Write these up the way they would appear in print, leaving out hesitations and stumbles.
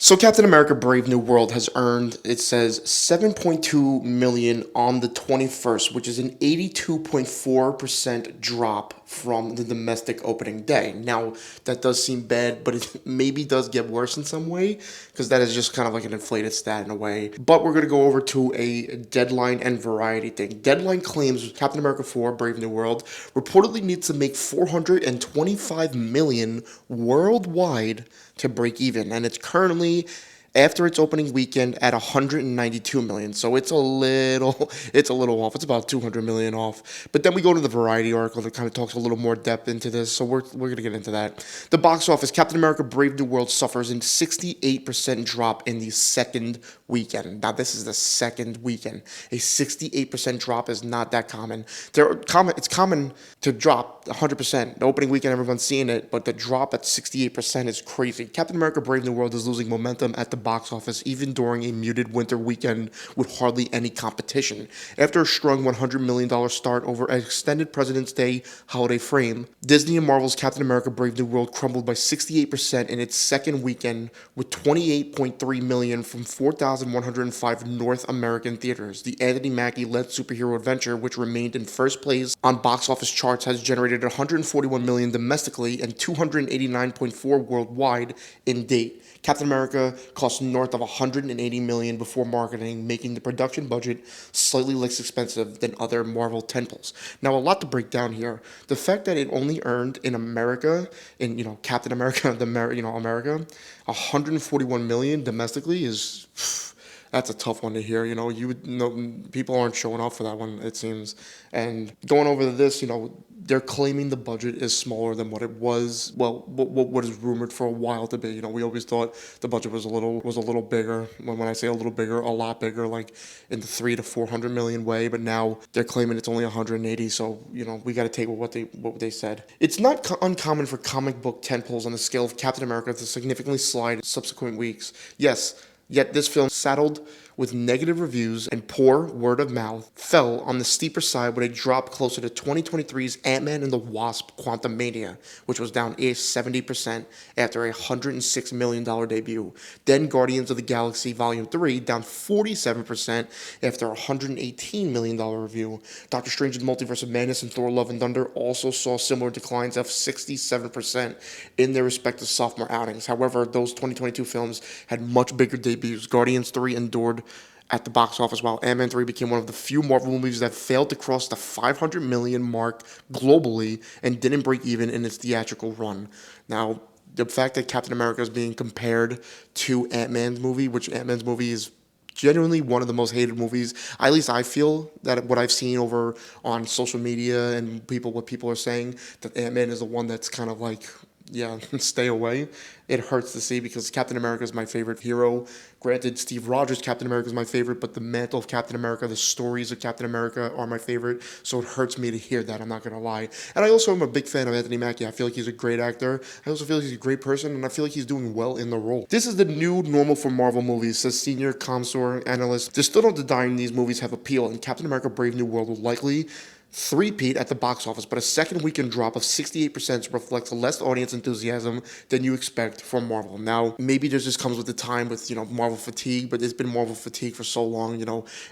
So Captain America Brave New World has earned, it says, 7.2 million on the 21st, which is an 82.4% drop from the domestic opening day. Now, that does seem bad, but it maybe does get worse in some way, because that is just kind of like an inflated stat in a way. But we're going to go over to a Deadline and Variety thing. Deadline claims Captain America 4 Brave New World reportedly needs to make 425 million worldwide to break even, and it's currently after its opening weekend at 192 million. So it's a little off. It's about 200 million off. But then we go to the Variety article that kind of talks a little more depth into this. So we're gonna get into that. The box office: Captain America: Brave New World suffers a 68% drop in the second weekend. Now this is the second weekend. A 68% drop is not that common. It's common to drop 100%. The opening weekend, everyone's seeing it, but the drop at 68% is crazy. Captain America: Brave New World is losing momentum at the box office even during a muted winter weekend with hardly any competition. After a strong $100 million start over an extended President's Day holiday frame, Disney and Marvel's Captain America: Brave New World crumbled by 68% in its second weekend with 28.3 million from 4,105 North American theaters. The Anthony Mackie-led superhero adventure, which remained in first place on box office charts, has generated 141 million domestically and 289.4 worldwide in date. Captain America cost north of 180 million before marketing, making the production budget slightly less expensive than other Marvel tentpoles. Now, a lot to break down here. The fact that it only earned in America, in Captain America, America, 141 million domestically is. That's a tough one to hear. You would know people aren't showing up for that one, it seems. And going over to this, they're claiming the budget is smaller than what it was. Well, what is rumored for a while to be. We always thought the budget was a little bigger. When I say a little bigger, a lot bigger, like in the 300 to 400 million way. But now they're claiming it's only 180. So we got to take what they said. It's not uncommon for comic book tentpoles on the scale of Captain America to significantly slide in subsequent weeks. Yes. Yet this film, saddled with negative reviews and poor word of mouth, fell on the steeper side with a drop closer to 2023's Ant-Man and the Wasp: Quantumania, which was down 70% after a $106 million debut. Then Guardians of the Galaxy Volume 3 down 47% after a $118 million review. Doctor Strange in the Multiverse of Madness and Thor: Love and Thunder also saw similar declines of 67% in their respective sophomore outings. However, those 2022 films had much bigger debuts. Guardians 3 endured at the box office, while Ant-Man 3 became one of the few Marvel movies that failed to cross the 500 million mark globally and didn't break even in its theatrical run. Now, the fact that Captain America is being compared to Ant-Man's movie, which Ant-Man's movie is genuinely one of the most hated movies. At least I feel that what I've seen over on social media and what people are saying, that Ant-Man is the one that's kind of like, yeah, stay away. It hurts to see because Captain America is my favorite hero. Granted, Steve Rogers' Captain America is my favorite, but the mantle of Captain America, the stories of Captain America are my favorite. So it hurts me to hear that. I'm not gonna lie. And I also am a big fan of Anthony Mackie. I feel like he's a great actor. I also feel like he's a great person, and I feel like he's doing well in the role. This is the new normal for Marvel movies, says senior Comscore analyst. There's still no denying these movies have appeal, and Captain America: Brave New World will likely three-peat at the box office, but a second weekend drop of 68% reflects less audience enthusiasm than you expect from Marvel. Now, maybe this just comes with the time with, Marvel fatigue, but it's been Marvel fatigue for so long,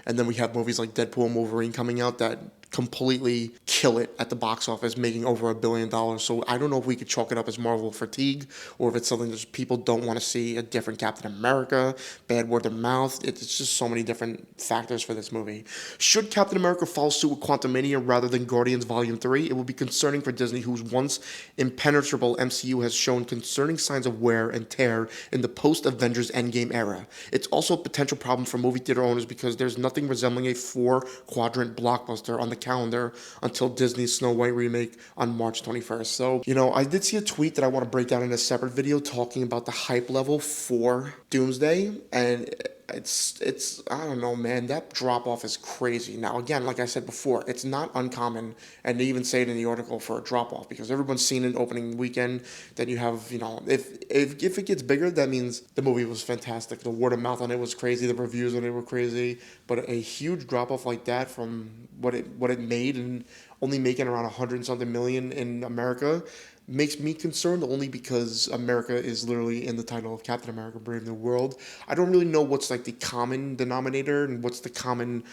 and then we have movies like Deadpool and Wolverine coming out that completely kill it at the box office, making over $1 billion. So I don't know if we could chalk it up as Marvel fatigue or if it's something that people don't want to see a different Captain America, bad word of mouth. It's just so many different factors for this movie. Should Captain America follow suit with Quantumania rather than Guardians Volume 3, it will be concerning for Disney, whose once impenetrable MCU has shown concerning signs of wear and tear in the post-Avengers Endgame era. It's also a potential problem for movie theater owners because there's nothing resembling a four-quadrant blockbuster on the calendar until Disney's Snow White remake on March 21st. So, I did see a tweet that I want to break down in a separate video talking about the hype level for Doomsday, and it's I don't know, man, that drop off is crazy. Now again, like I said before, it's not uncommon, and they even say it in the article, for a drop off, because everyone's seen it opening weekend. Then you have, if it gets bigger, that means the movie was fantastic. The word of mouth on it was crazy, the reviews on it were crazy. But a huge drop off like that from what it made, and only making around 100 something million in America, makes me concerned only because America is literally in the title of Captain America Brave New World. I don't really know what's like the common denominator and what's the common,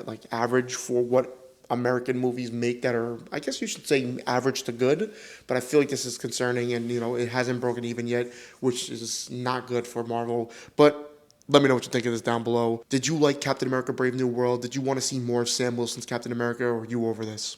like average for what American movies make that are, I guess you should say, average to good. But I feel like this is concerning, and it hasn't broken even yet, which is not good for Marvel. But let me know what you think of this down below. Did you like Captain America Brave New World? Did you want to see more of Sam Wilson's Captain America, or are you over this?